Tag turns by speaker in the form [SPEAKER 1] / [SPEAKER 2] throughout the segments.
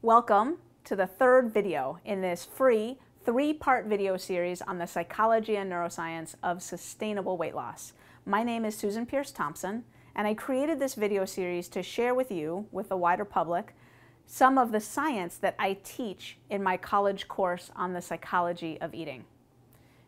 [SPEAKER 1] Welcome to the third video in this free three-part video series on the psychology and neuroscience of sustainable weight loss. My name is Susan Pierce Thompson, and I created this video series to share with you, with the wider public, some of the science that I teach in my college course on the psychology of eating.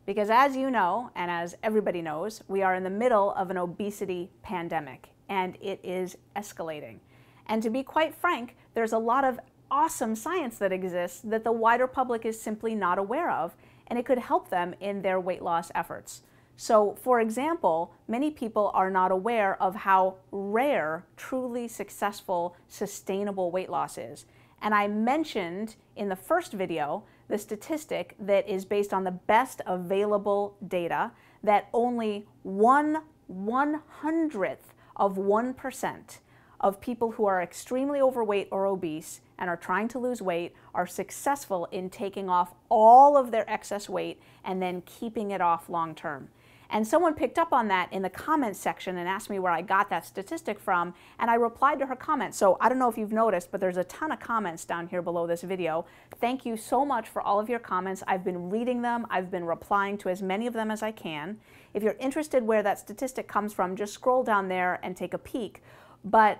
[SPEAKER 1] Because as you know, and as everybody knows, we are in the middle of an obesity pandemic, and it is escalating. And to be quite frank, there's a lot of awesome science that exists that the wider public is simply not aware of, and it could help them in their weight loss efforts. So, for example, many people are not aware of how rare truly successful, sustainable weight loss is. And I mentioned in the first video the statistic that is based on the best available data that only 1/100th of 1% of people who are extremely overweight or obese and are trying to lose weight are successful in taking off all of their excess weight and then keeping it off long term. And someone picked up on that in the comments section and asked me where I got that statistic from, and I replied to her comment. So I don't know if you've noticed, but there's a ton of comments down here below this video. Thank you so much for all of your comments. I've been reading them. I've been replying to as many of them as I can. If you're interested where that statistic comes from, just scroll down there and take a peek. But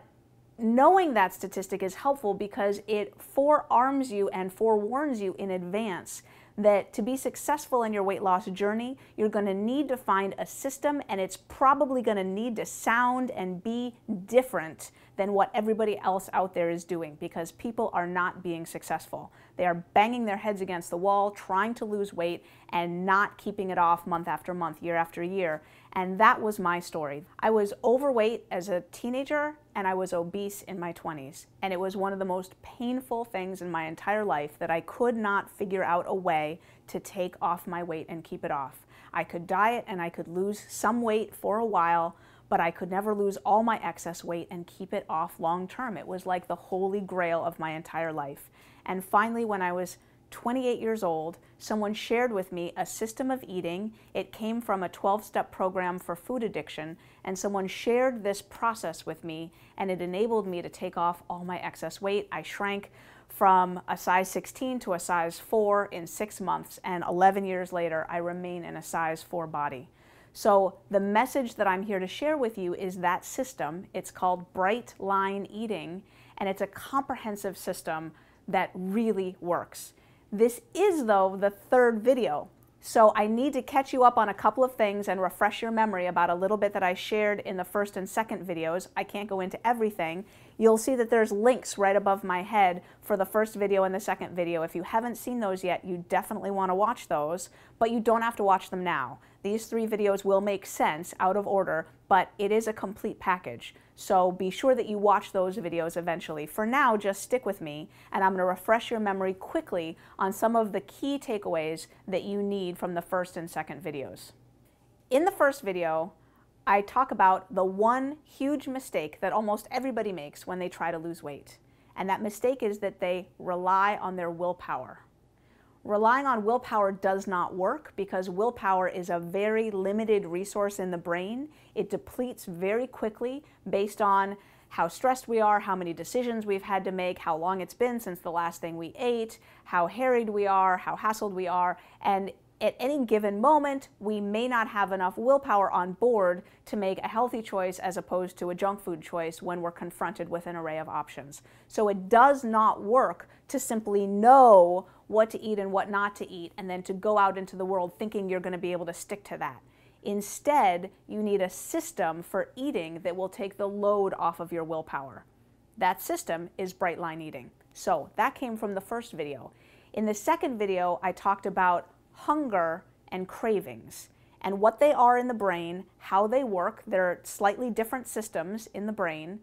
[SPEAKER 1] knowing that statistic is helpful because it forearms you and forewarns you in advance that to be successful in your weight loss journey, you're going to need to find a system, and it's probably going to need to sound and be different than what everybody else out there is doing, because people are not being successful. They are banging their heads against the wall, trying to lose weight and not keeping it off month after month, year after year. And that was my story. I was overweight as a teenager and I was obese in my 20s. And it was one of the most painful things in my entire life that I could not figure out a way to take off my weight and keep it off. I could diet and I could lose some weight for a while, but I could never lose all my excess weight and keep it off long term. It was like the holy grail of my entire life. And finally, when I was 28 years old, someone shared with me a system of eating. It came from a 12-step program for food addiction, and someone shared this process with me, and it enabled me to take off all my excess weight. I shrank from a size 16 to a size 4 in 6 months, and 11 years later, I remain in a size 4 body. So the message that I'm here to share with you is that system. It's called Bright Line Eating, and it's a comprehensive system that really works. This is, though, the third video. So I need to catch you up on a couple of things and refresh your memory about a little bit that I shared in the first and second videos. I can't go into everything. You'll see that there's links right above my head for the first video and the second video. If you haven't seen those yet, you definitely want to watch those, but you don't have to watch them now. These 3 videos will make sense out of order, but it is a complete package. So be sure that you watch those videos eventually. For now, just stick with me, and I'm going to refresh your memory quickly on some of the key takeaways that you need from the first and second videos. In the first video, I talk about the one huge mistake that almost everybody makes when they try to lose weight. And that mistake is that they rely on their willpower. Relying on willpower does not work because willpower is a very limited resource in the brain. It depletes very quickly based on how stressed we are, how many decisions we've had to make, how long it's been since the last thing we ate, how harried we are, how hassled we are, and at any given moment, we may not have enough willpower on board to make a healthy choice as opposed to a junk food choice when we're confronted with an array of options. So it does not work to simply know what to eat and what not to eat and then to go out into the world thinking you're going to be able to stick to that. Instead, you need a system for eating that will take the load off of your willpower. That system is Bright Line Eating. So that came from the first video. In the second video, I talked about hunger and cravings and what they are in the brain, how they work. They're slightly different systems in the brain.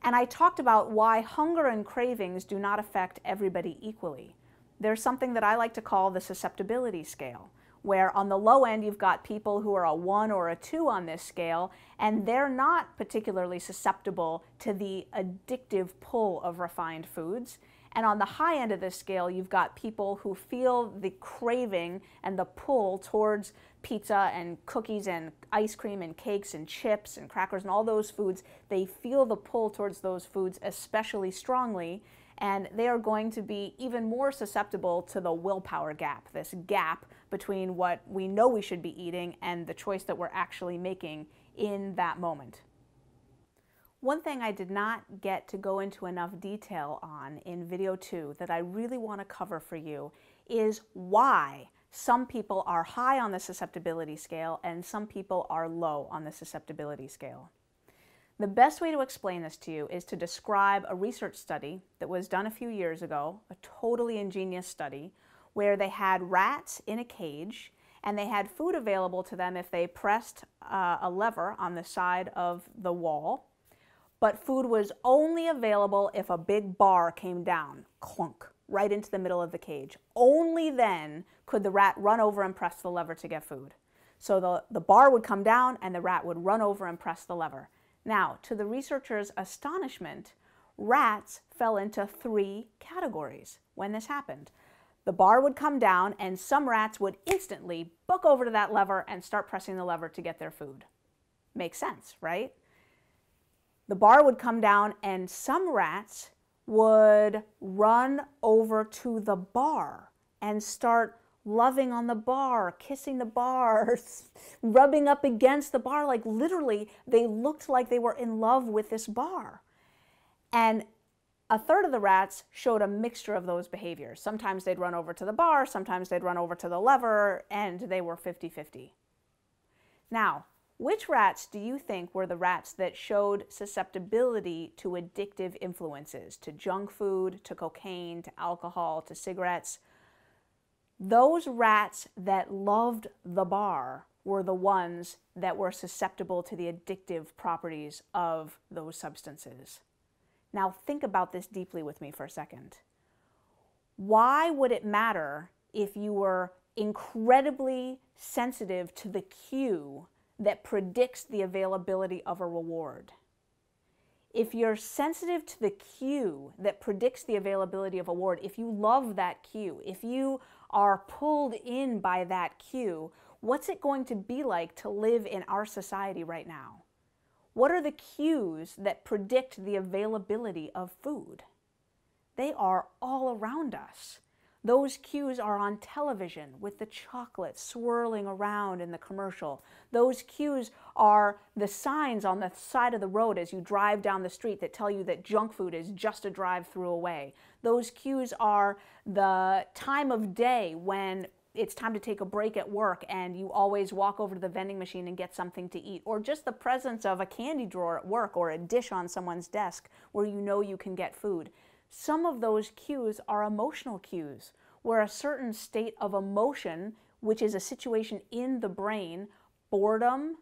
[SPEAKER 1] And I talked about why hunger and cravings do not affect everybody equally. There's something that I like to call the susceptibility scale, where on the low end you've got people who are a 1 or a 2 on this scale, and they're not particularly susceptible to the addictive pull of refined foods. And on the high end of this scale, you've got people who feel the craving and the pull towards pizza and cookies and ice cream and cakes and chips and crackers and all those foods. They feel the pull towards those foods especially strongly. and they are going to be even more susceptible to the willpower gap, this gap between what we know we should be eating and the choice that we're actually making in that moment. One thing I did not get to go into enough detail on in video 2 that I really want to cover for you is why some people are high on the susceptibility scale and some people are low on the susceptibility scale. The best way to explain this to you is to describe a research study that was done a few years ago, a totally ingenious study, where they had rats in a cage and they had food available to them if they pressed a lever on the side of the wall, but food was only available if a big bar came down, clunk, right into the middle of the cage. Only then could the rat run over and press the lever to get food. So the bar would come down and the rat would run over and press the lever. Now, to the researchers' astonishment, rats fell into 3 categories when this happened. The bar would come down and some rats would instantly buck over to that lever and start pressing the lever to get their food. Makes sense, right? The bar would come down and some rats would run over to the bar and start loving on the bar, kissing the bar, rubbing up against the bar. Like literally, they looked like they were in love with this bar. And a third of the rats showed a mixture of those behaviors. Sometimes they'd run over to the bar, sometimes they'd run over to the lever, and they were 50-50. Now, which rats do you think were the rats that showed susceptibility to addictive influences, to junk food, to cocaine, to alcohol, to cigarettes? Those rats that loved the bar were the ones that were susceptible to the addictive properties of those substances. Now think about this deeply with me for a second. Why would it matter if you were incredibly sensitive to the cue that predicts the availability of a reward? If you're sensitive to the cue that predicts the availability of a reward, if you love that cue, if you are pulled in by that cue, what's it going to be like to live in our society right now? What are the cues that predict the availability of food? They are all around us. Those cues are on television with the chocolate swirling around in the commercial. Those cues are the signs on the side of the road as you drive down the street that tell you that junk food is just a drive-through away. Those cues are the time of day when it's time to take a break at work and you always walk over to the vending machine and get something to eat, or just the presence of a candy drawer at work or a dish on someone's desk where you know you can get food. Some of those cues are emotional cues, where a certain state of emotion, which is a situation in the brain, boredom,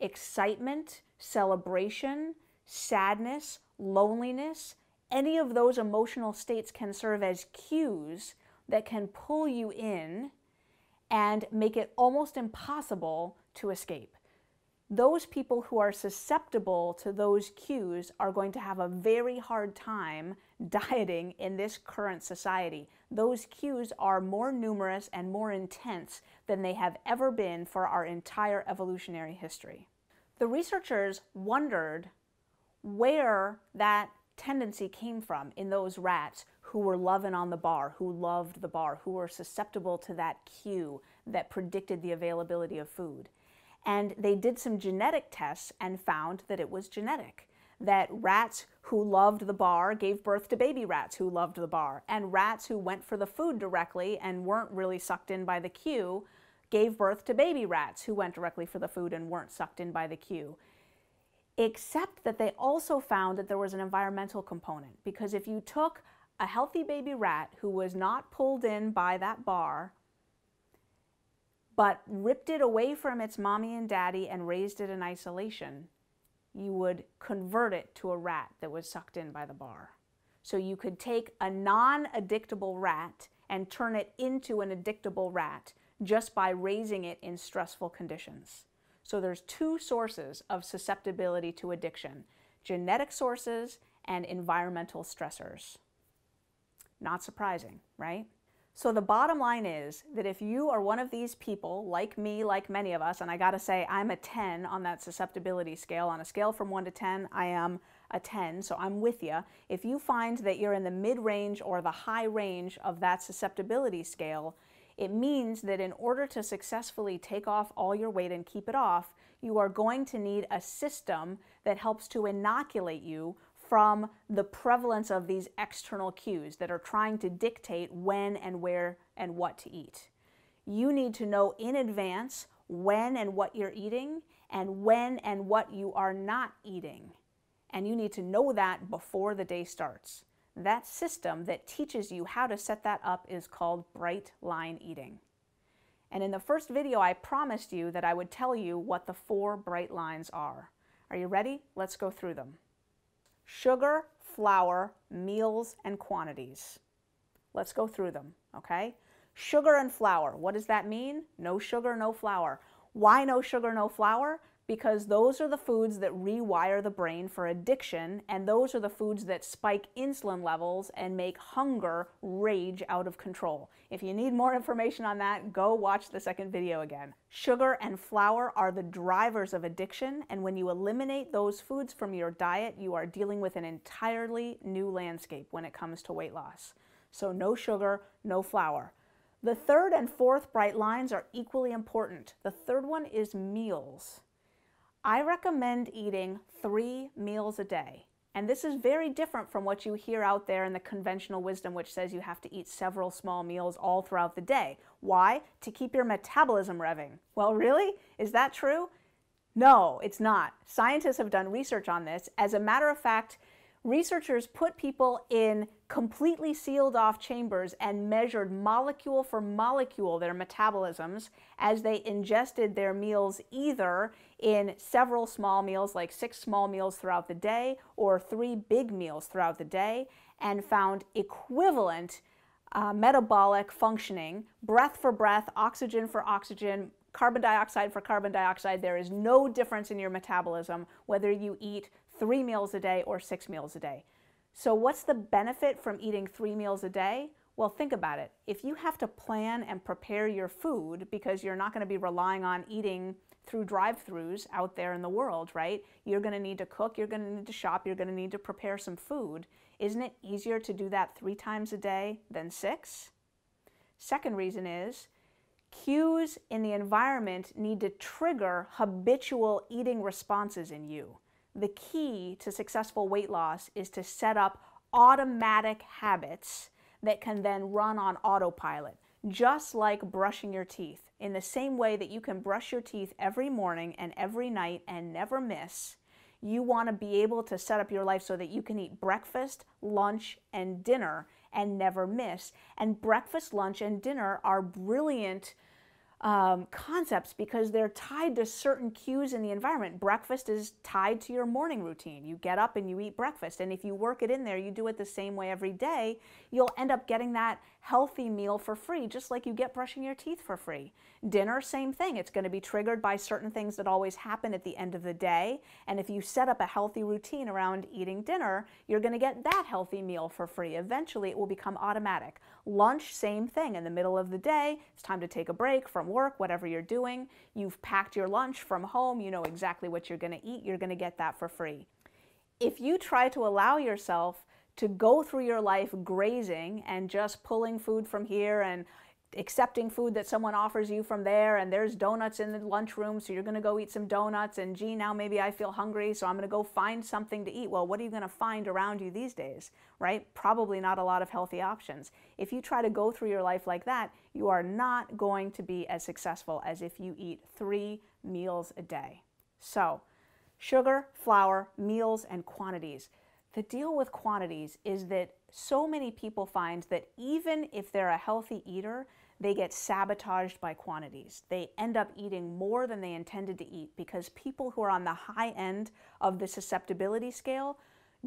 [SPEAKER 1] excitement, celebration, sadness, loneliness, any of those emotional states can serve as cues that can pull you in and make it almost impossible to escape. Those people who are susceptible to those cues are going to have a very hard time dieting in this current society. Those cues are more numerous and more intense than they have ever been for our entire evolutionary history. The researchers wondered where that tendency came from in those rats who were loving on the bar, who loved the bar, who were susceptible to that cue that predicted the availability of food. And they did some genetic tests and found that it was genetic. That rats who loved the bar gave birth to baby rats who loved the bar. And rats who went for the food directly and weren't really sucked in by the cue gave birth to baby rats who went directly for the food and weren't sucked in by the cue. Except that they also found that there was an environmental component. Because if you took a healthy baby rat who was not pulled in by that bar, but ripped it away from its mommy and daddy and raised it in isolation, you would convert it to a rat that was sucked in by the bar. So you could take a non-addictable rat and turn it into an addictable rat just by raising it in stressful conditions. So there's 2 sources of susceptibility to addiction: genetic sources and environmental stressors. Not surprising, right? So the bottom line is that if you are one of these people, like me, like many of us, and I gotta say I'm a 10 on that susceptibility scale. On a scale from 1 to 10, I am a 10, so I'm with you. If you find that you're in the mid-range or the high range of that susceptibility scale, it means that in order to successfully take off all your weight and keep it off, you are going to need a system that helps to inoculate you from the prevalence of these external cues that are trying to dictate when and where and what to eat. You need to know in advance when and what you're eating and when and what you are not eating. And you need to know that before the day starts. That system that teaches you how to set that up is called bright line eating. And in the first video, I promised you that I would tell you what the 4 bright lines are. Are you ready? Let's go through them. Sugar, flour, meals, and quantities. Let's go through them, okay? Sugar and flour, what does that mean? No sugar, no flour. Why no sugar, no flour? Because those are the foods that rewire the brain for addiction, and those are the foods that spike insulin levels and make hunger rage out of control. If you need more information on that, go watch the second video again. Sugar and flour are the drivers of addiction, and when you eliminate those foods from your diet, you are dealing with an entirely new landscape when it comes to weight loss. So no sugar, no flour. The third and fourth bright lines are equally important. The third one is meals. I recommend eating 3 meals a day. And this is very different from what you hear out there in the conventional wisdom, which says you have to eat several small meals all throughout the day. Why? To keep your metabolism revving. Well, really? Is that true? No, it's not. Scientists have done research on this. As a matter of fact, researchers put people in completely sealed off chambers and measured molecule for molecule their metabolisms as they ingested their meals either in several small meals, like 6 small meals throughout the day, or 3 big meals throughout the day, and found equivalent metabolic functioning, breath for breath, oxygen for oxygen, carbon dioxide for carbon dioxide. There is no difference in your metabolism whether you eat 3 meals a day or 6 meals a day. So what's the benefit from eating 3 meals a day? Well, think about it. If you have to plan and prepare your food because you're not going to be relying on eating through drive-thrus out there in the world, right? You're going to need to cook, you're going to need to shop, you're going to need to prepare some food. Isn't it easier to do that 3 times a day than 6? Second reason is cues in the environment need to trigger habitual eating responses in you. The key to successful weight loss is to set up automatic habits that can then run on autopilot, just like brushing your teeth. In the same way that you can brush your teeth every morning and every night and never miss, you want to be able to set up your life so that you can eat breakfast, lunch, and dinner and never miss. And breakfast, lunch, and dinner are brilliant concepts because they're tied to certain cues in the environment. Breakfast is tied to your morning routine. You get up and you eat breakfast, and if you work it in there, you do it the same way every day, you'll end up getting that healthy meal for free, just like you get brushing your teeth for free. Dinner, same thing. It's going to be triggered by certain things that always happen at the end of the day, and if you set up a healthy routine around eating dinner, you're going to get that healthy meal for free. Eventually, it will become automatic. Lunch, same thing. In the middle of the day, it's time to take a break from work, whatever you're doing. You've packed your lunch from home. You know exactly what you're going to eat. You're going to get that for free. If you try to allow yourself to go through your life grazing and just pulling food from here and accepting food that someone offers you from there, and there's donuts in the lunchroom, so you're going to go eat some donuts, and gee, now maybe I feel hungry, so I'm going to go find something to eat. Well, what are you going to find around you these days, right? Probably not a lot of healthy options. If you try to go through your life like that, you are not going to be as successful as if you eat 3 meals a day. So, sugar, flour, meals, and quantities. The deal with quantities is that so many people find that even if they're a healthy eater, they get sabotaged by quantities. They end up eating more than they intended to eat because people who are on the high end of the susceptibility scale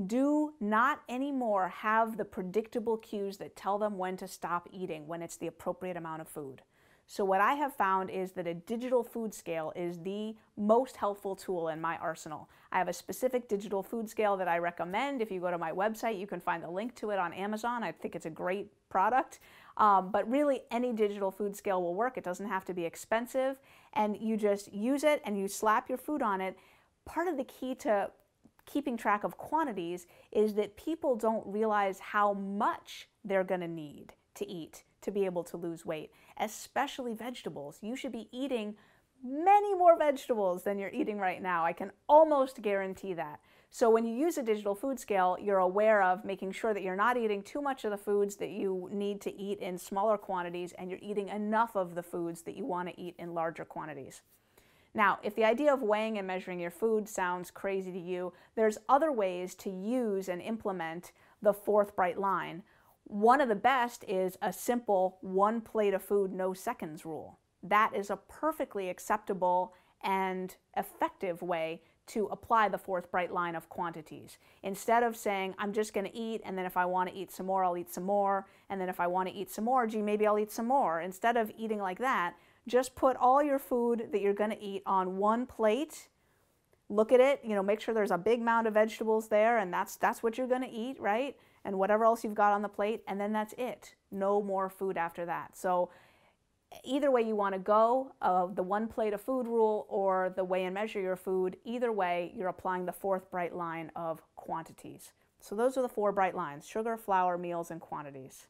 [SPEAKER 1] do not anymore have the predictable cues that tell them when to stop eating, when it's the appropriate amount of food. So what I have found is that a digital food scale is the most helpful tool in my arsenal. I have a specific digital food scale that I recommend. If you go to my website, you can find the link to it on Amazon. I think it's a great product. But really, any digital food scale will work. It doesn't have to be expensive. And you just use it and you slap your food on it. Part of the key to keeping track of quantities is that people don't realize how much they're going to need to eat to be able to lose weight, especially vegetables. You should be eating many more vegetables than you're eating right now. I can almost guarantee that. So when you use a digital food scale, you're aware of making sure that you're not eating too much of the foods that you need to eat in smaller quantities, and you're eating enough of the foods that you want to eat in larger quantities. Now, if the idea of weighing and measuring your food sounds crazy to you, there's other ways to use and implement the fourth bright line. One of the best is a simple 1 plate of food, no seconds rule. That is a perfectly acceptable and effective way to apply the fourth bright line of quantities. Instead of saying, I'm just going to eat, and then if I want to eat some more, I'll eat some more, and then if I want to eat some more, gee, maybe I'll eat some more. Instead of eating like that, just put all your food that you're going to eat on 1 plate. Look at it, make sure there's a big mound of vegetables there, and that's what you're going to eat, right? And whatever else you've got on the plate, and then that's it. No more food after that. So either way you want to go, the 1 plate of food rule or the weigh and measure your food, either way, you're applying the fourth bright line of quantities. So those are the 4 bright lines: sugar, flour, meals, and quantities.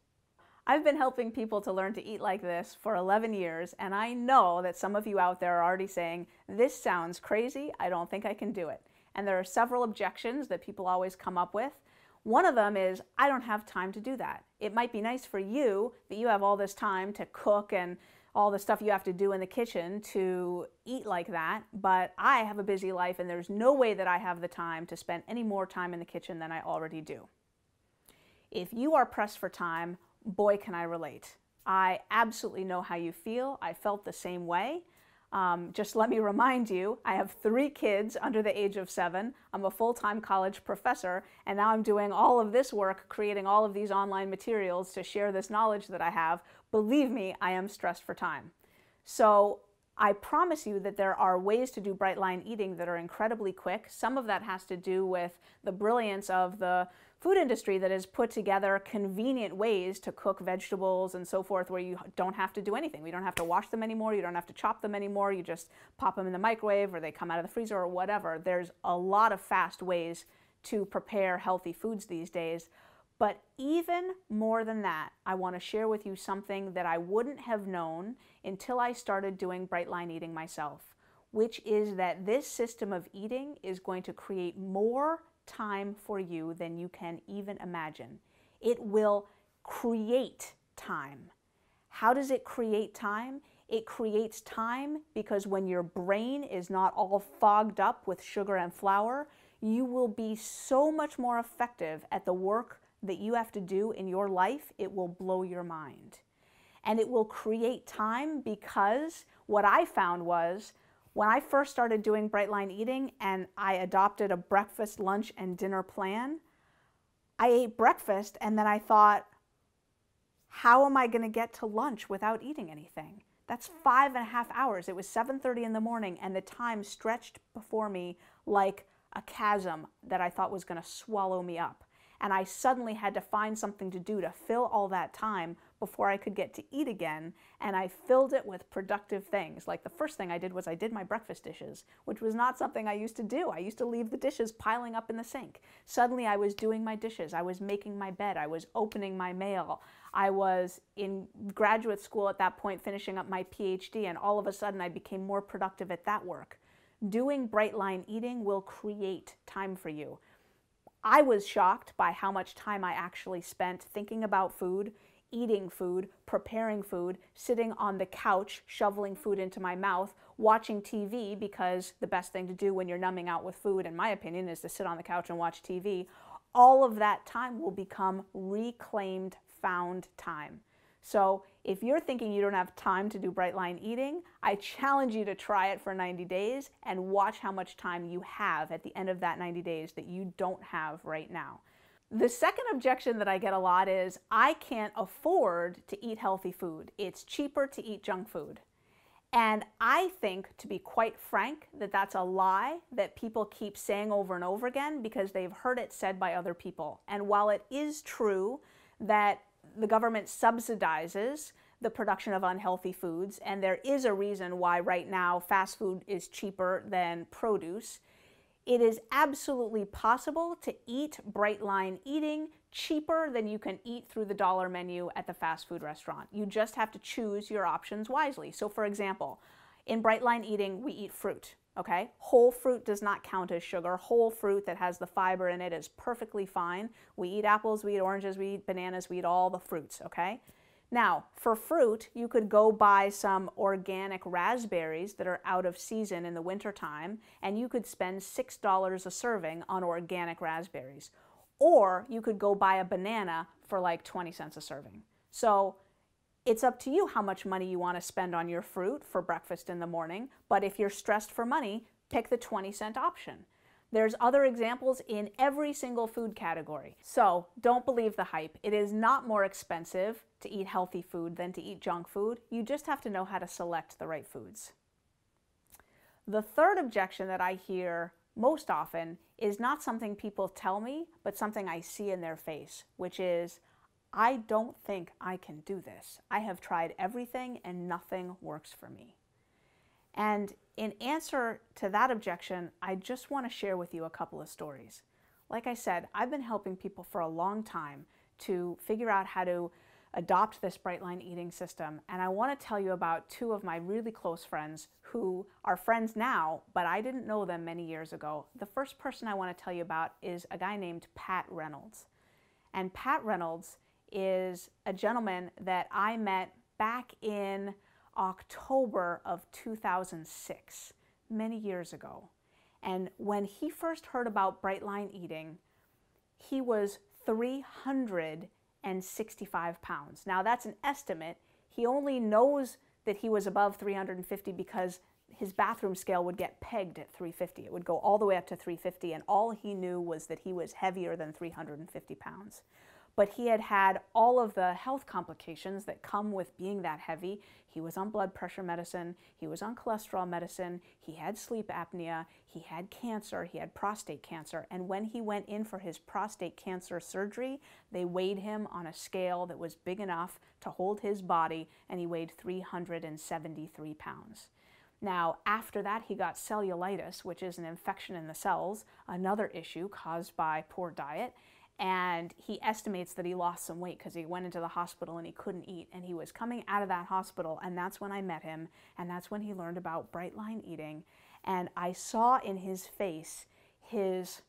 [SPEAKER 1] I've been helping people to learn to eat like this for 11 years, and I know that some of you out there are already saying, this sounds crazy, I don't think I can do it. And there are several objections that people always come up with. One of them is, I don't have time to do that. It might be nice for you that you have all this time to cook and all the stuff you have to do in the kitchen to eat like that, but I have a busy life and there's no way that I have the time to spend any more time in the kitchen than I already do. If you are pressed for time, boy, can I relate. I absolutely know how you feel. I felt the same way. Just let me remind you, I have 3 kids under the age of 7. I'm a full-time college professor, and now I'm doing all of this work, creating all of these online materials to share this knowledge that I have. Believe me, I am stressed for time. So I promise you that there are ways to do bright line eating that are incredibly quick. Some of that has to do with the brilliance of the food industry that has put together convenient ways to cook vegetables and so forth, where you don't have to do anything. You don't have to wash them anymore. You don't have to chop them anymore. You just pop them in the microwave or they come out of the freezer or whatever. There's a lot of fast ways to prepare healthy foods these days. But even more than that, I want to share with you something that I wouldn't have known until I started doing bright line eating myself, which is that this system of eating is going to create more time for you than you can even imagine. It will create time. How does it create time? It creates time because when your brain is not all fogged up with sugar and flour, you will be so much more effective at the work that you have to do in your life. It will blow your mind. And it will create time because what I found was when I first started doing bright line eating and I adopted a breakfast, lunch, and dinner plan, I ate breakfast and then I thought, how am I going to get to lunch without eating anything? That's 5.5 hours. It was 7:30 in the morning and the time stretched before me like a chasm that I thought was going to swallow me up. And I suddenly had to find something to do to fill all that time before I could get to eat again, and I filled it with productive things. Like the first thing I did was I did my breakfast dishes, which was not something I used to do. I used to leave the dishes piling up in the sink. Suddenly I was doing my dishes, I was making my bed, I was opening my mail. I was in graduate school at that point finishing up my PhD, and all of a sudden I became more productive at that work. Doing bright line eating will create time for you. I was shocked by how much time I actually spent thinking about food, eating food, preparing food, sitting on the couch, shoveling food into my mouth, watching TV, because the best thing to do when you're numbing out with food, in my opinion, is to sit on the couch and watch TV. All of that time will become reclaimed, found time. So if you're thinking you don't have time to do bright line eating, I challenge you to try it for 90 days and watch how much time you have at the end of that 90 days that you don't have right now. The second objection that I get a lot is, I can't afford to eat healthy food. It's cheaper to eat junk food. And I think, to be quite frank, that that's a lie that people keep saying over and over again because they've heard it said by other people. And while it is true that the government subsidizes the production of unhealthy foods, and there is a reason why right now fast food is cheaper than produce, It is absolutely possible to eat Bright Line Eating cheaper than you can eat through the dollar menu at the fast food restaurant. You just have to choose your options wisely. So for example, in Bright Line Eating, we eat fruit, okay? Whole fruit does not count as sugar. Whole fruit that has the fiber in it is perfectly fine. We eat apples, we eat oranges, we eat bananas, we eat all the fruits, okay? Now, for fruit, you could go buy some organic raspberries that are out of season in the wintertime, and you could spend $6 a serving on organic raspberries. Or you could go buy a banana for like 20 cents a serving. So it's up to you how much money you want to spend on your fruit for breakfast in the morning, but if you're stressed for money, pick the 20-cent option. There's other examples in every single food category. So don't believe the hype. It is not more expensive to eat healthy food than to eat junk food. You just have to know how to select the right foods. The third objection that I hear most often is not something people tell me, but something I see in their face, which is, I don't think I can do this. I have tried everything and nothing works for me. And in answer to that objection, I just want to share with you a couple of stories. Like I said, I've been helping people for a long time to figure out how to adopt this Bright Line Eating system. And I want to tell you about two of my really close friends who are friends now, but I didn't know them many years ago. The first person I want to tell you about is a guy named Pat Reynolds. And Pat Reynolds is a gentleman that I met back in October of 2006, many years ago. And when he first heard about Bright Line Eating, he was 365 pounds. Now that's an estimate. He only knows that he was above 350 because his bathroom scale would get pegged at 350. It would go all the way up to 350, and all he knew was that he was heavier than 350 pounds. But he had had all of the health complications that come with being that heavy. He was on blood pressure medicine, he was on cholesterol medicine, he had sleep apnea, he had cancer, he had prostate cancer. And when he went in for his prostate cancer surgery, they weighed him on a scale that was big enough to hold his body, and he weighed 373 pounds. Now, after that, he got cellulitis, which is an infection in the cells, another issue caused by poor diet. And he estimates that he lost some weight because he went into the hospital and he couldn't eat. And he was coming out of that hospital, and that's when I met him, and that's when he learned about Bright Line Eating. And I saw in his face his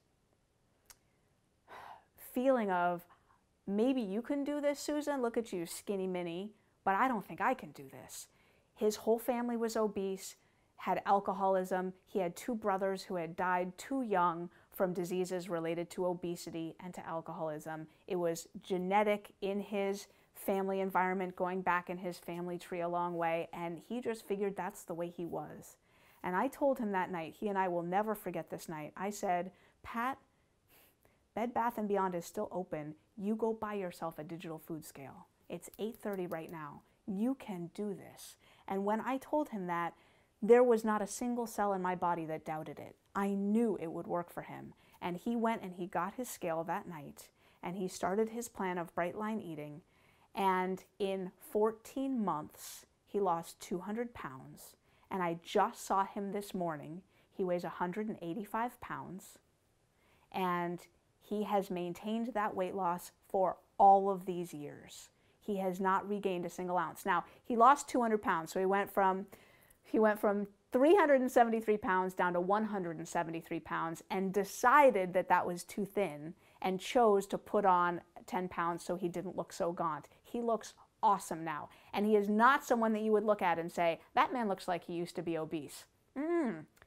[SPEAKER 1] feeling of, maybe you can do this, Susan. Look at you, skinny mini, but I don't think I can do this. His whole family was obese, had alcoholism. He had two brothers who had died too young from diseases related to obesity and to alcoholism. It was genetic in his family environment, going back in his family tree a long way, and he just figured that's the way he was. And I told him that night, he and I will never forget this night, I said, Pat, Bed Bath & Beyond is still open. You go buy yourself a digital food scale. It's 8:30 right now. You can do this. And when I told him that, there was not a single cell in my body that doubted it. I knew it would work for him. And he went and he got his scale that night, and he started his plan of Bright Line Eating. And in 14 months, he lost 200 pounds. And I just saw him this morning. He weighs 185 pounds. And he has maintained that weight loss for all of these years. He has not regained a single ounce. Now, he lost 200 pounds, so he went from 373 pounds down to 173 pounds, and decided that that was too thin and chose to put on 10 pounds so he didn't look so gaunt. He looks awesome now. And he is not someone that you would look at and say, that man looks like he used to be obese.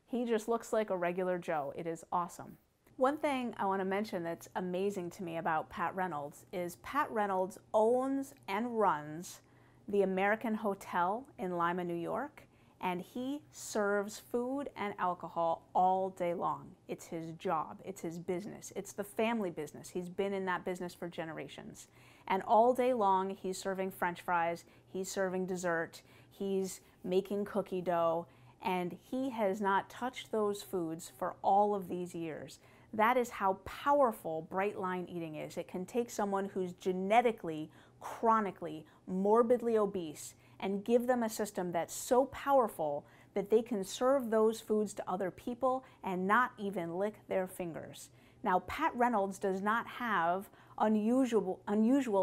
[SPEAKER 1] He just looks like a regular Joe. It is awesome. One thing I want to mention that's amazing to me about Pat Reynolds is Pat Reynolds owns and runs the American Hotel in Lima, New York. And he serves food and alcohol all day long. It's his job, it's his business, it's the family business. He's been in that business for generations. And all day long, he's serving French fries, he's serving dessert, he's making cookie dough, and he has not touched those foods for all of these years. That is how powerful Bright Line Eating is. It can take someone who's genetically, chronically, morbidly obese and give them a system that's so powerful that they can serve those foods to other people and not even lick their fingers. Now, Pat Reynolds does not have unusual,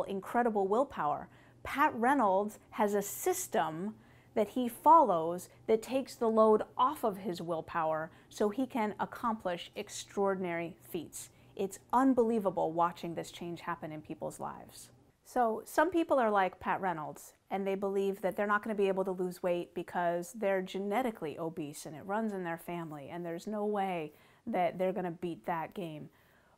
[SPEAKER 1] incredible willpower. Pat Reynolds has a system that he follows that takes the load off of his willpower so he can accomplish extraordinary feats. It's unbelievable watching this change happen in people's lives. So some people are like Pat Reynolds, and they believe that they're not going to be able to lose weight because they're genetically obese and it runs in their family, and there's no way that they're going to beat that game.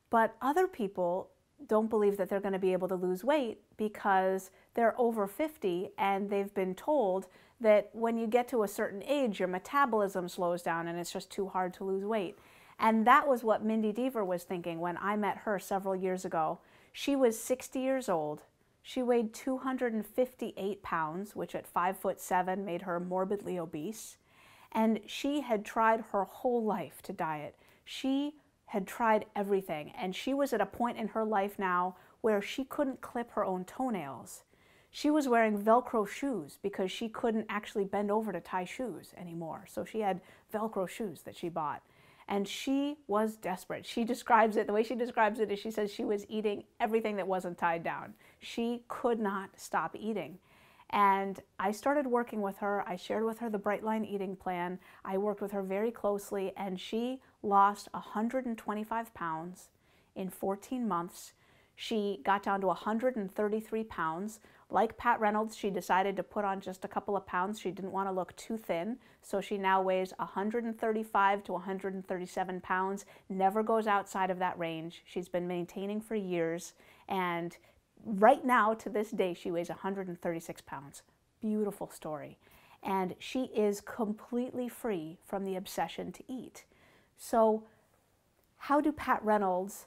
[SPEAKER 1] But other people don't believe that they're going to be able to lose weight because they're over 50 and they've been told that when you get to a certain age, your metabolism slows down and it's just too hard to lose weight. And that was what Mindy Deaver was thinking when I met her several years ago. She was 60 years old. She weighed 258 pounds, which at 5'7" made her morbidly obese. And she had tried her whole life to diet. She had tried everything, and she was at a point in her life now where she couldn't clip her own toenails. She was wearing Velcro shoes because she couldn't actually bend over to tie shoes anymore. So she had Velcro shoes that she bought. And she was desperate. She describes it, the way she describes it is she says she was eating everything that wasn't tied down. She could not stop eating. And I started working with her. I shared with her the Bright Line eating plan. I worked with her very closely, and she lost 125 pounds in 14 months. She got down to 133 pounds. Like Pat Reynolds, she decided to put on just a couple of pounds. She didn't want to look too thin, so she now weighs 135 to 137 pounds, never goes outside of that range. She's been maintaining for years, and right now, to this day, she weighs 136 pounds. Beautiful story. And she is completely free from the obsession to eat. So how do Pat Reynolds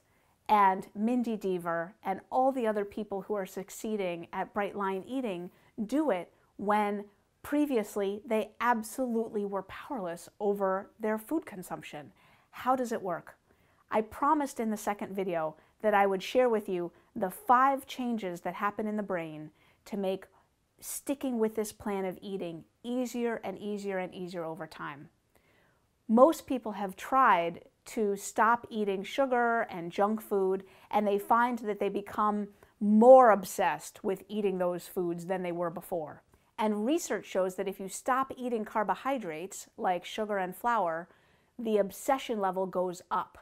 [SPEAKER 1] and Mindy Deaver and all the other people who are succeeding at Bright Line Eating do it when previously they absolutely were powerless over their food consumption? How does it work? I promised in the second video that I would share with you the 5 changes that happen in the brain to make sticking with this plan of eating easier and easier and easier over time. Most people have tried to stop eating sugar and junk food, and they find that they become more obsessed with eating those foods than they were before. And research shows that if you stop eating carbohydrates like sugar and flour, the obsession level goes up.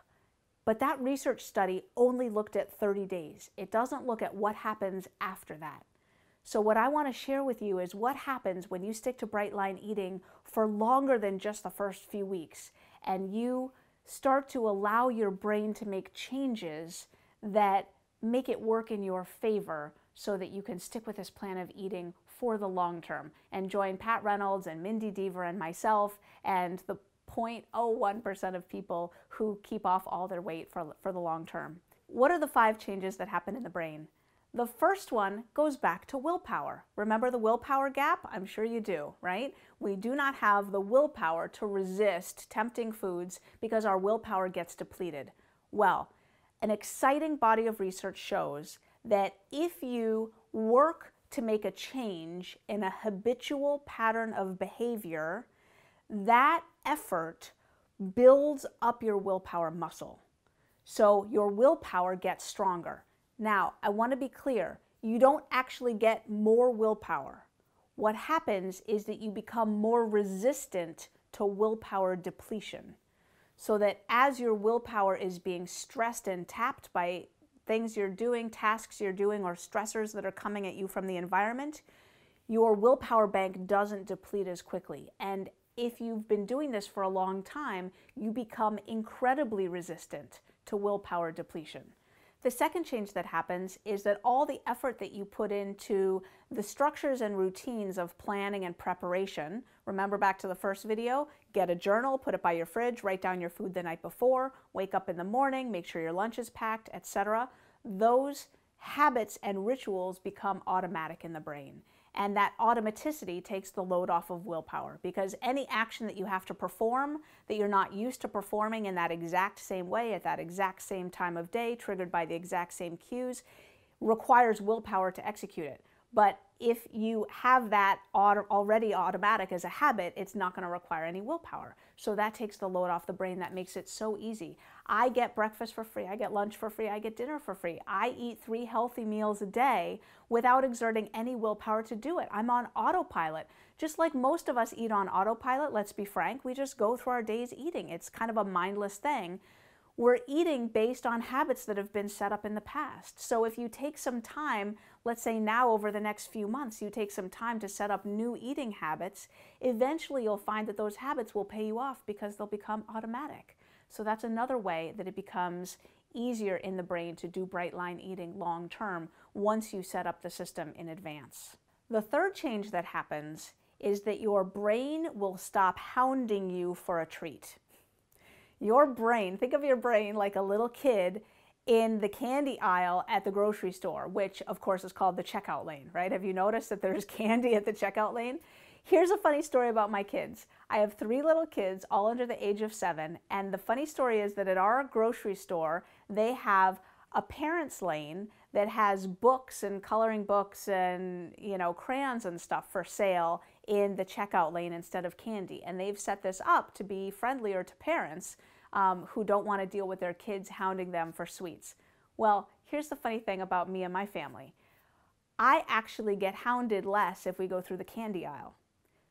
[SPEAKER 1] But that research study only looked at 30 days. It doesn't look at what happens after that. So what I want to share with you is what happens when you stick to Bright Line Eating for longer than just the first few weeks, and you start to allow your brain to make changes that make it work in your favor so that you can stick with this plan of eating for the long term and join Pat Reynolds and Mindy Deaver and myself and the 0.01% of people who keep off all their weight for the long term. What are the 5 changes that happen in the brain? The first one goes back to willpower. Remember the willpower gap? I'm sure you do, right? We do not have the willpower to resist tempting foods because our willpower gets depleted. Well, an exciting body of research shows that if you work to make a change in a habitual pattern of behavior, that effort builds up your willpower muscle. So your willpower gets stronger. Now, I want to be clear, you don't actually get more willpower. What happens is that you become more resistant to willpower depletion. So that as your willpower is being stressed and tapped by things you're doing, tasks you're doing, or stressors that are coming at you from the environment, your willpower bank doesn't deplete as quickly. And if you've been doing this for a long time, you become incredibly resistant to willpower depletion. The second change that happens is that all the effort that you put into the structures and routines of planning and preparation, remember back to the first video, get a journal, put it by your fridge, write down your food the night before, wake up in the morning, make sure your lunch is packed, etc. Those habits and rituals become automatic in the brain. And that automaticity takes the load off of willpower, because any action that you have to perform that you're not used to performing in that exact same way at that exact same time of day, triggered by the exact same cues, requires willpower to execute it. But if you have that already automatic as a habit, it's not going to require any willpower. So that takes the load off the brain. That makes it so easy. I get breakfast for free. I get lunch for free. I get dinner for free. I eat 3 healthy meals a day without exerting any willpower to do it. I'm on autopilot. Just like most of us eat on autopilot, let's be frank, we just go through our days eating. It's kind of a mindless thing. We're eating based on habits that have been set up in the past. So if you take some time, let's say now over the next few months, you take some time to set up new eating habits, eventually you'll find that those habits will pay you off because they'll become automatic. So that's another way that it becomes easier in the brain to do bright line eating long term once you set up the system in advance. The third change that happens is that your brain will stop hounding you for a treat. Your brain, think of your brain like a little kid in the candy aisle at the grocery store, which of course is called the checkout lane, right? Have you noticed that there's candy at the checkout lane? Here's a funny story about my kids. I have 3 little kids, all under the age of 7, and the funny story is that at our grocery store, they have a parents lane that has books and coloring books and, crayons and stuff for sale in the checkout lane instead of candy. And they've set this up to be friendlier to parents who don't want to deal with their kids hounding them for sweets. Well, here's the funny thing about me and my family. I actually get hounded less if we go through the candy aisle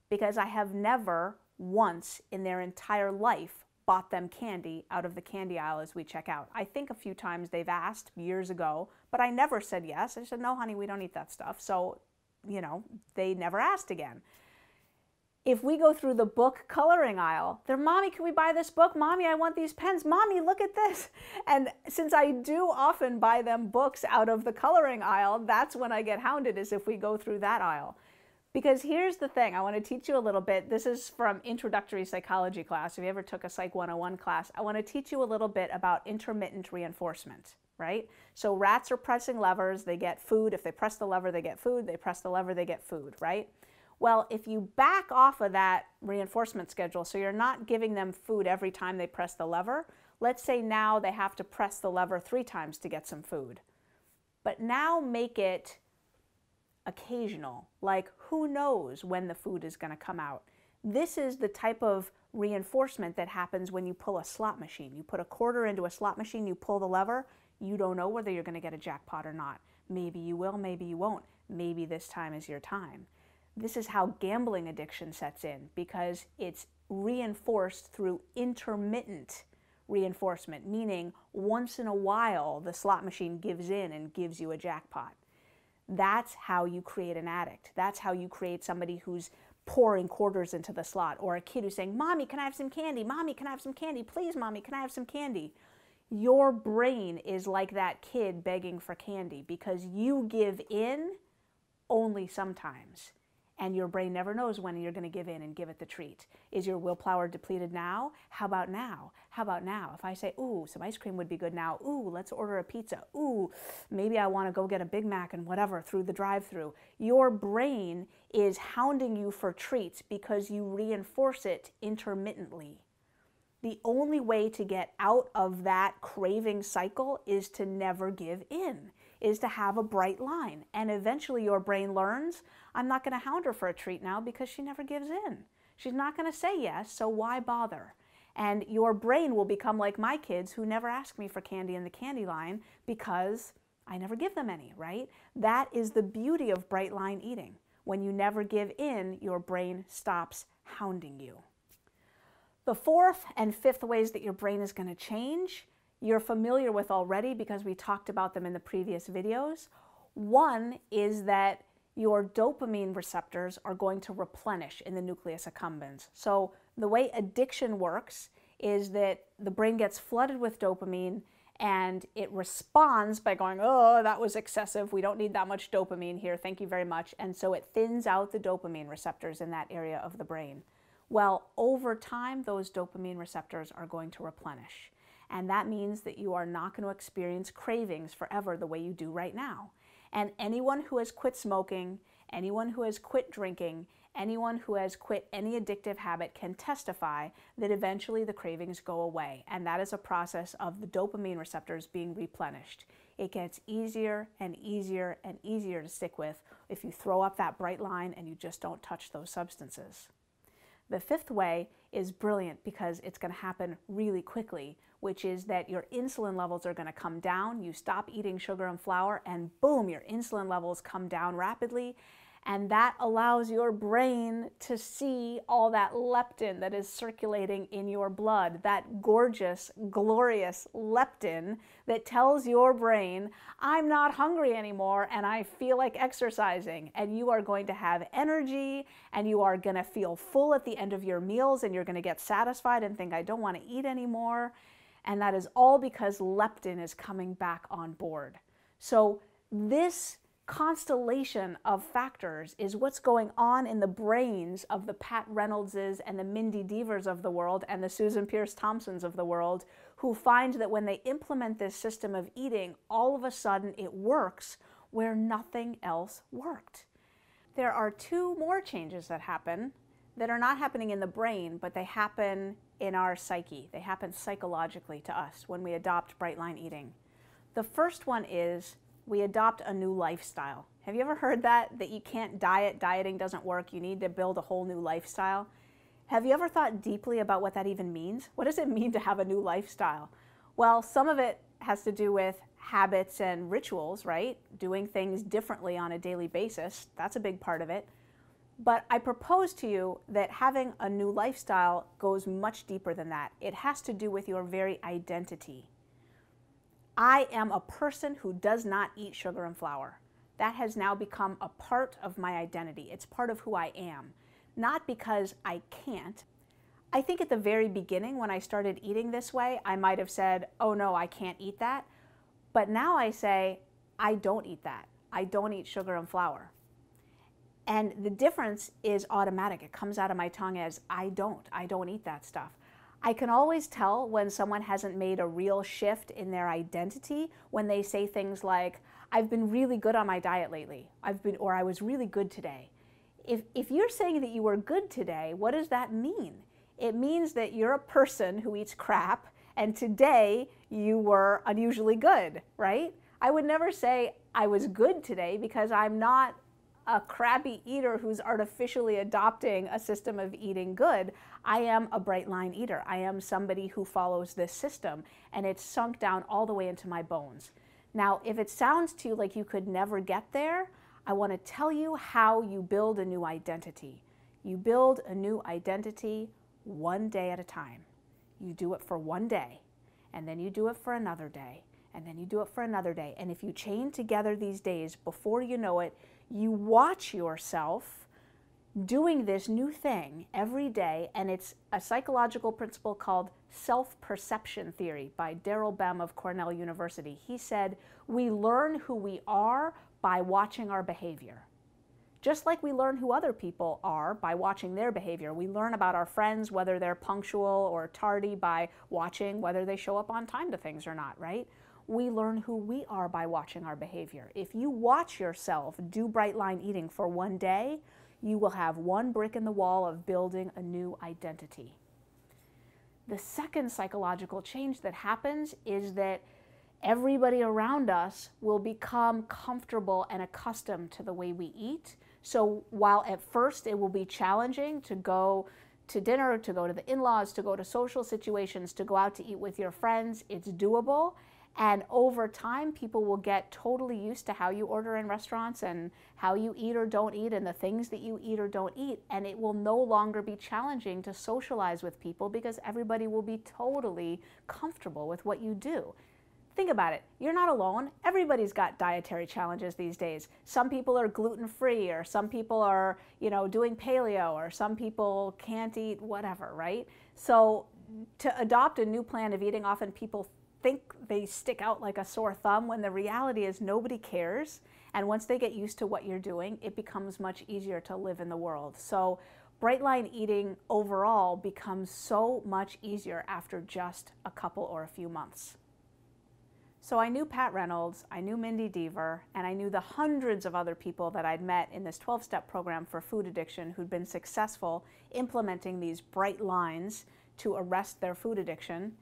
[SPEAKER 1] because I have never once in their entire life bought them candy out of the candy aisle as we check out. I think a few times they've asked years ago, but I never said yes. I said, no, honey, we don't eat that stuff. So, they never asked again. If we go through the book coloring aisle, they're, Mommy, can we buy this book? Mommy, I want these pens. Mommy, look at this. And since I do often buy them books out of the coloring aisle, that's when I get hounded, is if we go through that aisle. Because here's the thing, I want to teach you a little bit. This is from introductory psychology class. If you ever took a Psych 101 class, I want to teach you a little bit about intermittent reinforcement, right? So rats are pressing levers, they get food. If they press the lever, they get food. They press the lever, they get food, right? Well, if you back off of that reinforcement schedule, so you're not giving them food every time they press the lever, let's say now they have to press the lever 3 times to get some food. But now make it occasional, like who knows when the food is going to come out. This is the type of reinforcement that happens when you pull a slot machine. You put a quarter into a slot machine, you pull the lever, you don't know whether you're going to get a jackpot or not. Maybe you will, maybe you won't. Maybe this time is your time. This is how gambling addiction sets in, because it's reinforced through intermittent reinforcement, meaning once in a while the slot machine gives in and gives you a jackpot. That's how you create an addict. That's how you create somebody who's pouring quarters into the slot, or a kid who's saying, Mommy, can I have some candy? Mommy, can I have some candy? Please, Mommy, can I have some candy? Your brain is like that kid begging for candy because you give in only sometimes. And your brain never knows when you're going to give in and give it the treat. Is your willpower depleted now? How about now? How about now? If I say, ooh, some ice cream would be good now. Ooh, let's order a pizza. Ooh, maybe I want to go get a Big Mac and whatever through the drive-thru. Your brain is hounding you for treats because you reinforce it intermittently. The only way to get out of that craving cycle is to never give in, is to have a bright line. And eventually your brain learns, I'm not going to hound her for a treat now because she never gives in. She's not going to say yes, so why bother? And your brain will become like my kids who never ask me for candy in the candy line because I never give them any, right? That is the beauty of bright line eating. When you never give in, your brain stops hounding you. The 4th and 5th ways that your brain is going to change, you're familiar with already because we talked about them in the previous videos. One is that your dopamine receptors are going to replenish in the nucleus accumbens. So the way addiction works is that the brain gets flooded with dopamine and it responds by going, oh, that was excessive. We don't need that much dopamine here. Thank you very much. And so it thins out the dopamine receptors in that area of the brain. Well, over time, those dopamine receptors are going to replenish. And that means that you are not going to experience cravings forever the way you do right now. And anyone who has quit smoking, anyone who has quit drinking, anyone who has quit any addictive habit can testify that eventually the cravings go away. And that is a process of the dopamine receptors being replenished. it gets easier and easier and easier to stick with if you throw up that bright line and you just don't touch those substances. The fifth way is brilliant because it's going to happen really quickly, which is that your insulin levels are going to come down. You stop eating sugar and flour, and boom, your insulin levels come down rapidly. And that allows your brain to see all that leptin that is circulating in your blood, that gorgeous, glorious leptin that tells your brain, I'm not hungry anymore and I feel like exercising. And you are going to have energy and you are going to feel full at the end of your meals and you're going to get satisfied and think, I don't want to eat anymore. And that is all because leptin is coming back on board. So this constellation of factors is what's going on in the brains of the Pat Reynoldses and the Mindy Devers of the world and the Susan Pierce Thompsons of the world, who find that when they implement this system of eating, all of a sudden it works where nothing else worked. There are two more changes that happen that are not happening in the brain, but they happen in our psyche. They happen psychologically to us when we adopt bright line eating. The first one is we adopt a new lifestyle. Have you ever heard that you can't diet, dieting doesn't work, you need to build a whole new lifestyle? Have you ever thought deeply about what that even means? What does it mean to have a new lifestyle? Well, some of it has to do with habits and rituals, right? Doing things differently on a daily basis, that's a big part of it. But I propose to you that having a new lifestyle goes much deeper than that. It has to do with your very identity. I am a person who does not eat sugar and flour. That has now become a part of my identity. It's part of who I am, not because I can't. I think at the very beginning when I started eating this way, I might have said, oh no, I can't eat that. But now I say, I don't eat that. I don't eat sugar and flour. And the difference is automatic. It comes out of my tongue as I don't eat that stuff. I can always tell when someone hasn't made a real shift in their identity when they say things like, I've been really good on my diet lately, or I was really good today. If you're saying that you were good today, what does that mean? It means that you're a person who eats crap and today you were unusually good, right? I would never say I was good today because I'm not a crappy eater who's artificially adopting a system of eating good. I am a bright line eater. I am somebody who follows this system, and it's sunk down all the way into my bones. Now, if it sounds to you like you could never get there, I want to tell you how you build a new identity. You build a new identity one day at a time. You do it for one day, and then you do it for another day, and then you do it for another day. And if you chain together these days, before you know it, you watch yourself doing this new thing every day, and it's a psychological principle called self-perception theory by Daryl Bem of Cornell University. He said, we learn who we are by watching our behavior. Just like we learn who other people are by watching their behavior. We learn about our friends, whether they're punctual or tardy, by watching whether they show up on time to things or not, right? We learn who we are by watching our behavior. If you watch yourself do bright line eating for one day, you will have one brick in the wall of building a new identity. The second psychological change that happens is that everybody around us will become comfortable and accustomed to the way we eat. So while at first it will be challenging to go to dinner, to go to the in-laws, to go to social situations, to go out to eat with your friends, it's doable. And over time, people will get totally used to how you order in restaurants and how you eat or don't eat and the things that you eat or don't eat. And it will no longer be challenging to socialize with people because everybody will be totally comfortable with what you do. Think about it. You're not alone. Everybody's got dietary challenges these days. Some people are gluten-free, or some people are, doing paleo, or some people can't eat whatever, right? So to adopt a new plan of eating, often people think they stick out like a sore thumb when the reality is nobody cares. And once they get used to what you're doing, it becomes much easier to live in the world. So bright line eating overall becomes so much easier after just a couple or a few months. So I knew Pat Reynolds, I knew Mindy Dever, and I knew the hundreds of other people that I'd met in this 12-step program for food addiction who'd been successful implementing these bright lines to arrest their food addiction.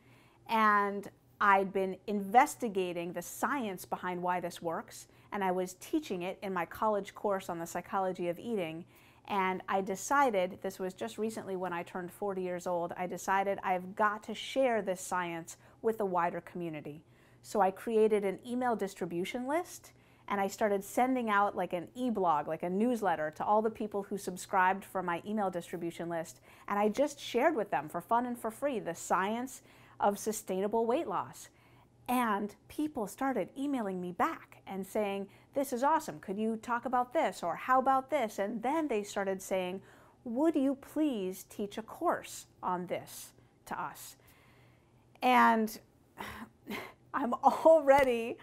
[SPEAKER 1] And I'd been investigating the science behind why this works, and I was teaching it in my college course on the psychology of eating. And I decided, this was just recently when I turned 40 years old, I decided I've got to share this science with a wider community. So I created an email distribution list, and I started sending out like an e-blog, like a newsletter, to all the people who subscribed for my email distribution list. And I just shared with them for fun and for free the science of sustainable weight loss. And people started emailing me back and saying, this is awesome, could you talk about this, or how about this? And then they started saying, would you please teach a course on this to us? And I'm already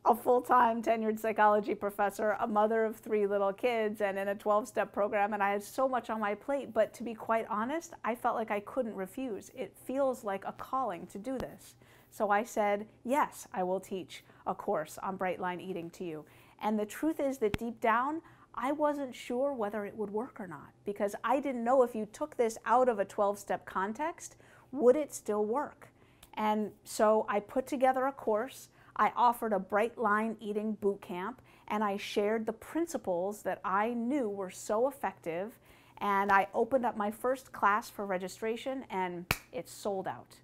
[SPEAKER 1] a full-time tenured psychology professor, a mother of 3 little kids, and in a 12-step program, and I had so much on my plate. But to be quite honest, I felt like I couldn't refuse. It feels like a calling to do this. So I said, yes, I will teach a course on bright line eating to you. And the truth is that deep down, I wasn't sure whether it would work or not, because I didn't know if you took this out of a 12-step context, would it still work? And so I put together a course. I offered a bright line eating boot camp, and I shared the principles that I knew were so effective. And I opened up my first class for registration, and it's sold out.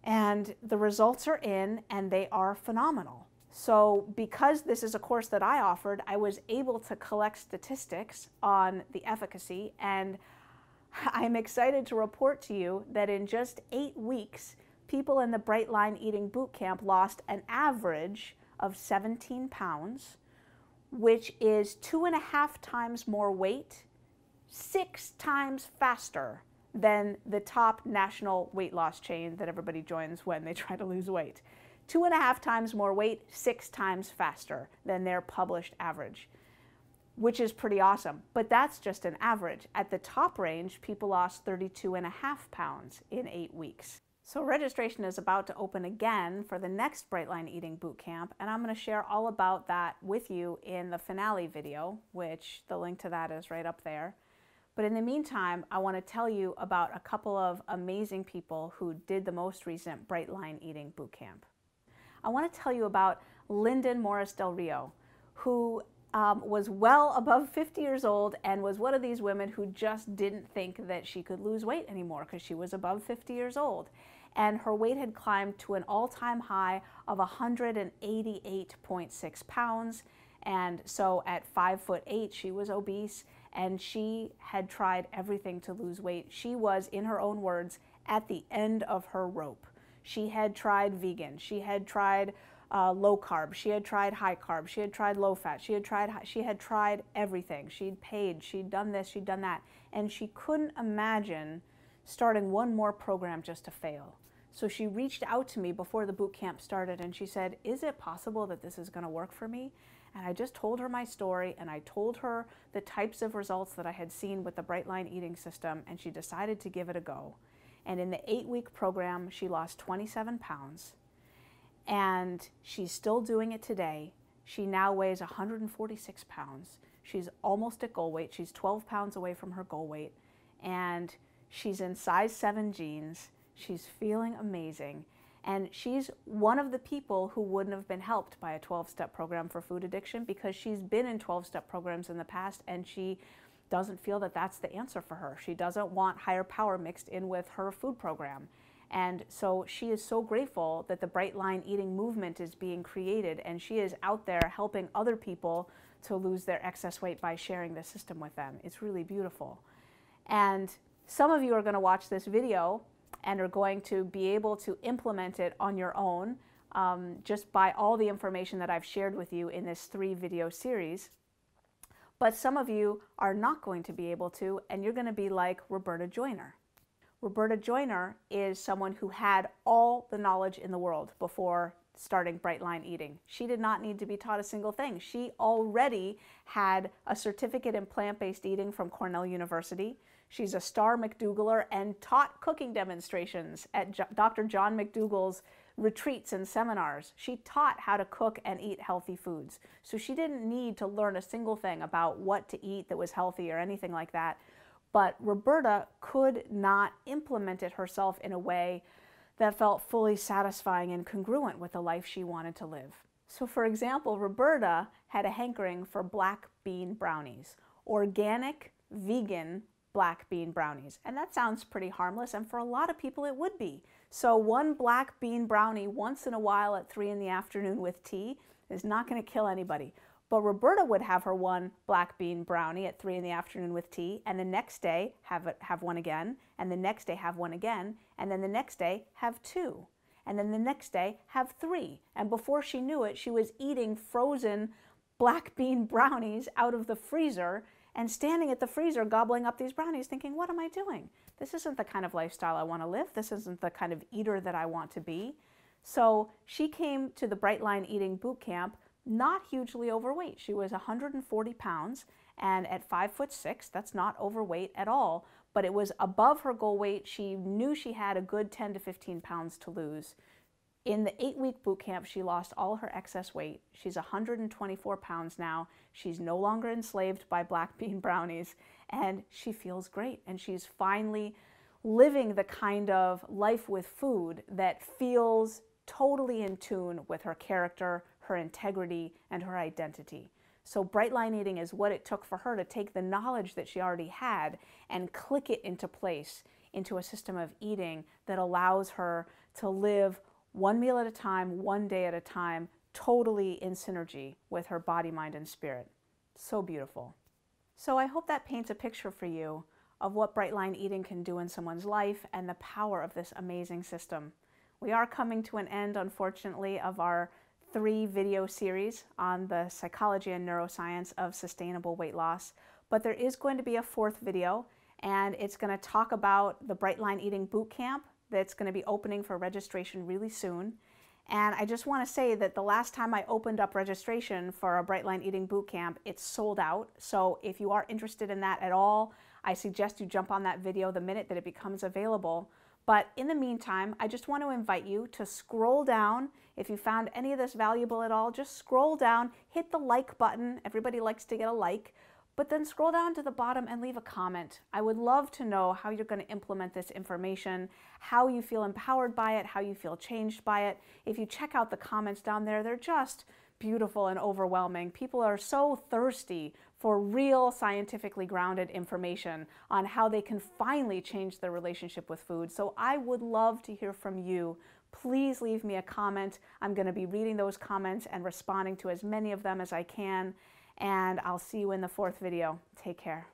[SPEAKER 1] And the results are in, and they are phenomenal. So because this is a course that I offered, I was able to collect statistics on the efficacy, and I'm excited to report to you that in just 8 weeks, people in the Bright Line Eating Bootcamp lost an average of 17 pounds, which is 2.5 times more weight, 6 times faster than the top national weight loss chain that everybody joins when they try to lose weight. 2.5 times more weight, 6 times faster than their published average, which is pretty awesome. But that's just an average. At the top range, people lost 32.5 pounds in 8 weeks. So registration is about to open again for the next Bright Line Eating Bootcamp, and I'm going to share all about that with you in the finale video, which the link to that is right up there. But in the meantime, I want to tell you about a couple of amazing people who did the most recent Bright Line Eating Bootcamp. I want to tell you about Lyndon Morris Del Rio, who was well above 50 years old and was one of these women who just didn't think that she could lose weight anymore because she was above 50 years old. And her weight had climbed to an all-time high of 188.6 pounds. And so at 5'8", she was obese, and she had tried everything to lose weight. She was, in her own words, at the end of her rope. She had tried vegan, she had tried low carb, she had tried high carb, she had tried low fat, she had tried everything. She'd paid, she'd done this, she'd done that, and she couldn't imagine starting one more program just to fail. So she reached out to me before the boot camp started, and she said, is it possible that this is going to work for me? And I just told her my story, and I told her the types of results that I had seen with the Bright Line Eating System, and she decided to give it a go. And in the 8-week program, she lost 27 pounds, and she's still doing it today. She now weighs 146 pounds. She's almost at goal weight. She's 12 pounds away from her goal weight, and she's in size 7 jeans. She's feeling amazing. And she's one of the people who wouldn't have been helped by a 12-step program for food addiction, because she's been in 12-step programs in the past, and she doesn't feel that that's the answer for her. She doesn't want higher power mixed in with her food program. And so she is so grateful that the Bright Line Eating movement is being created, and she is out there helping other people to lose their excess weight by sharing the system with them. It's really beautiful. And some of you are going to watch this video and are going to be able to implement it on your own just by all the information that I've shared with you in this 3-video series. But some of you are not going to be able to, and you're going to be like Roberta Joyner. Roberta Joyner is someone who had all the knowledge in the world before starting Bright Line Eating. She did not need to be taught a single thing. She already had a certificate in plant-based eating from Cornell University. She's a star McDougall'er and taught cooking demonstrations at Dr. John McDougall's retreats and seminars. She taught how to cook and eat healthy foods. So she didn't need to learn a single thing about what to eat that was healthy or anything like that. But Roberta could not implement it herself in a way that felt fully satisfying and congruent with the life she wanted to live. So for example, Roberta had a hankering for black bean brownies, organic, vegan black bean brownies. And that sounds pretty harmless, and for a lot of people it would be. So one black bean brownie once in a while at 3 in the afternoon with tea is not going to kill anybody. But Roberta would have her one black bean brownie at 3 in the afternoon with tea, and the next day have one again, and the next day have one again, and then the next day have 2, and then the next day have 3. And before she knew it, she was eating frozen black bean brownies out of the freezer and standing at the freezer gobbling up these brownies thinking, what am I doing? This isn't the kind of lifestyle I want to live. This isn't the kind of eater that I want to be. So she came to the Bright Line Eating Boot Camp not hugely overweight. She was 140 pounds, and at 5'6", that's not overweight at all, but it was above her goal weight. She knew she had a good 10 to 15 pounds to lose. In the 8-week boot camp, she lost all her excess weight. She's 124 pounds now. She's no longer enslaved by black bean brownies, and she feels great. And she's finally living the kind of life with food that feels totally in tune with her character, her integrity, and her identity. So Bright Line Eating is what it took for her to take the knowledge that she already had and click it into place into a system of eating that allows her to live one meal at a time, one day at a time, totally in synergy with her body, mind, and spirit. So beautiful. So I hope that paints a picture for you of what Bright Line Eating can do in someone's life and the power of this amazing system. We are coming to an end, unfortunately, of our 3-video series on the psychology and neuroscience of sustainable weight loss, but there is going to be a 4th video, and it's going to talk about the Bright Line Eating Boot Camp that's going to be opening for registration really soon. And I just want to say that the last time I opened up registration for a Bright Line Eating Boot Camp, it's sold out. So if you are interested in that at all, I suggest you jump on that video the minute that it becomes available. But in the meantime, I just want to invite you to scroll down. If you found any of this valuable at all, just scroll down, hit the like button. Everybody likes to get a like. But then scroll down to the bottom and leave a comment. I would love to know how you're going to implement this information, how you feel empowered by it, how you feel changed by it. If you check out the comments down there, they're just beautiful and overwhelming. People are so thirsty for real scientifically grounded information on how they can finally change their relationship with food. So I would love to hear from you. Please leave me a comment. I'm going to be reading those comments and responding to as many of them as I can. And I'll see you in the 4th video. Take care.